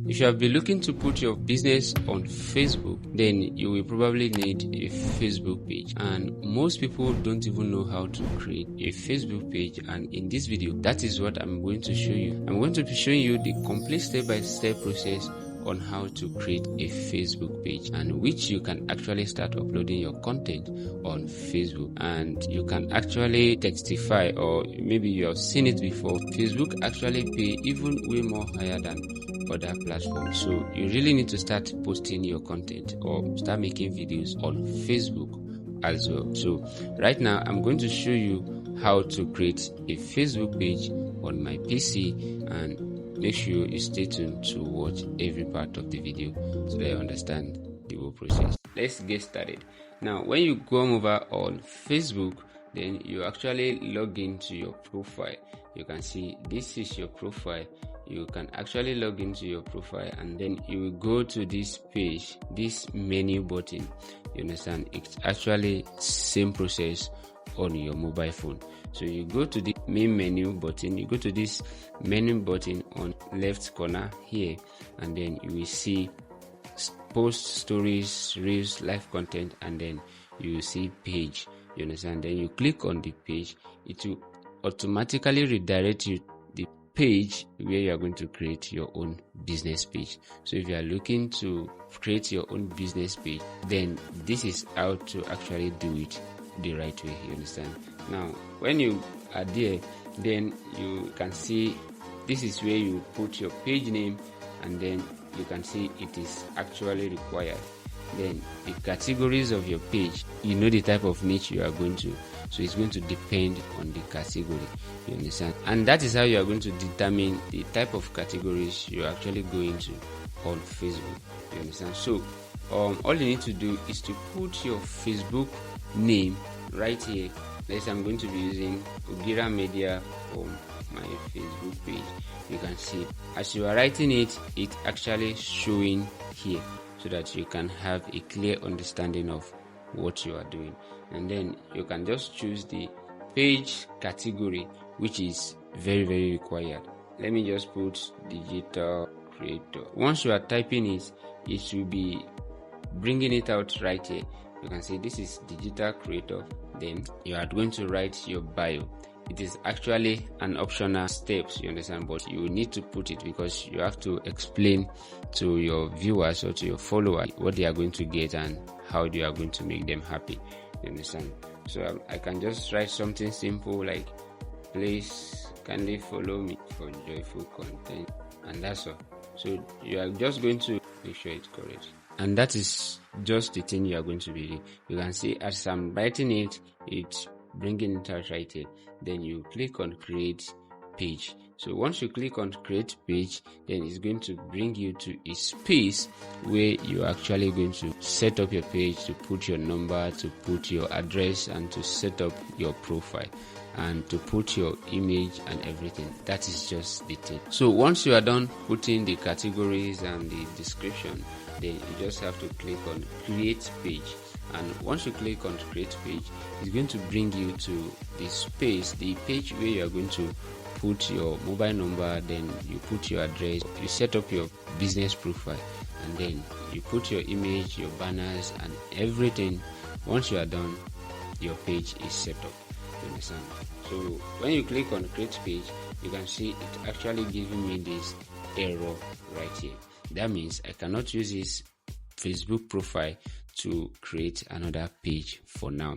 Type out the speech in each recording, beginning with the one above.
If you have been looking to put your business on Facebook, then you will probably need a Facebook page, and most people don't even know how to create a Facebook page. And in this video, that is what I'm going to show you. I'm going to be showing you the complete step-by-step process on how to create a Facebook page, and which you can actually start uploading your content on Facebook, and you can actually testify, or maybe you have seen it before. Facebook actually pay even way more higher than other platforms, so you really need to start posting your content or start making videos on Facebook as well. So right now I'm going to show you how to create a Facebook page on my PC, and make sure you stay tuned to watch every part of the video so that you understand the whole process. Let's get started. Now, when you come over on Facebook, then you actually log into your profile. You can see this is your profile. You can actually log into your profile, and then you will go to this page, this menu button. You understand? It's actually same process on your mobile phone. So you go to the main menu button, you go to this menu button on left corner here, and then you will see post, stories, reels, live content, and then you will see page. You understand? Then you click on the page. It will automatically redirect you the page where you are going to create your own business page. So if you are looking to create your own business page, then this is how to actually do it the right way. You understand? Now, when you are there, then you can see this is where you put your page name, and then you can see it is actually required. Then the categories of your page, you know the type of niche you are going to, so it's going to depend on the category. You understand? And that is how you are going to determine the type of categories you are actually going to on Facebook. You understand? So all you need to do is to put your Facebook name right here. Let's say I'm going to be using Ogira Media for my Facebook page. You can see as you are writing it, it's actually showing here, so that you can have a clear understanding of what you are doing. And then you can just choose the page category, which is very, very required. Let me just put digital creator. Once you are typing it, it will be bringing it out right here. You can see this is digital creator. Then you are going to write your bio. It is actually an optional steps, you understand, but you need to put it because you have to explain to your viewers or to your followers what they are going to get and how you are going to make them happy. You understand? So I can just write something simple like, please kindly follow me for joyful content, and that's all. So you are just going to make sure it's correct, and that is just the thing you are going to be doing. You can see as I'm writing it, it's bringing it out right here. Then you click on create page. So once you click on create page, then it's going to bring you to a space where you're actually going to set up your page, to put your number, to put your address, and to set up your profile, and to put your image and everything. That is just the thing. So once you are done putting the categories and the description, then you just have to click on create page. And once you click on create page, it's going to bring you to the space, the page where you are going to put your mobile number, then you put your address, you set up your business profile, and then you put your image, your banners, and everything. Once you are done, your page is set up. You understand? So when you click on create page, you can see it actually giving me this error right here. That means I cannot use this Facebook profile to create another page for now,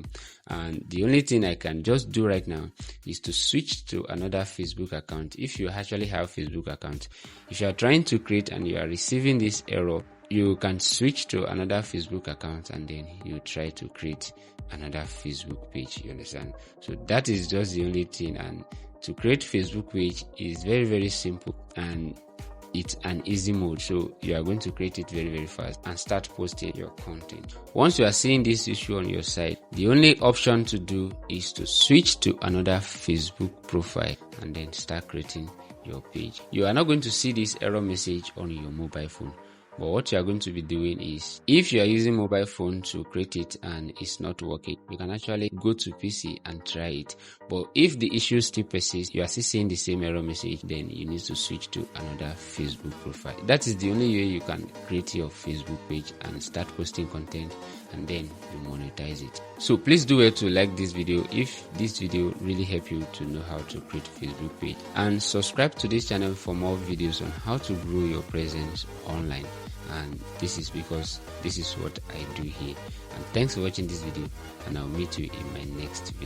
and the only thing I can just do right now is to switch to another Facebook account. If you actually have Facebook account, if you are trying to create and you are receiving this error, you can switch to another Facebook account, and then you try to create another Facebook page. You understand? So that is just the only thing, and to create Facebook page is very, very simple, and it's an easy mode. So you are going to create it very, very fast and start posting your content. Once you are seeing this issue on your side, the only option to do is to switch to another Facebook profile and then start creating your page. You are not going to see this error message on your mobile phone. But what you are going to be doing is, if you are using mobile phone to create it and it's not working, you can actually go to PC and try it. But if the issue still persists, you are still seeing the same error message, then you need to switch to another Facebook profile. That is the only way you can create your Facebook page and start posting content, and then you monetize it. So please do well to like this video if this video really helped you to know how to create a Facebook page, and subscribe to this channel for more videos on how to grow your presence online. And this is because this is what I do here. And thanks for watching this video, and I'll meet you in my next video.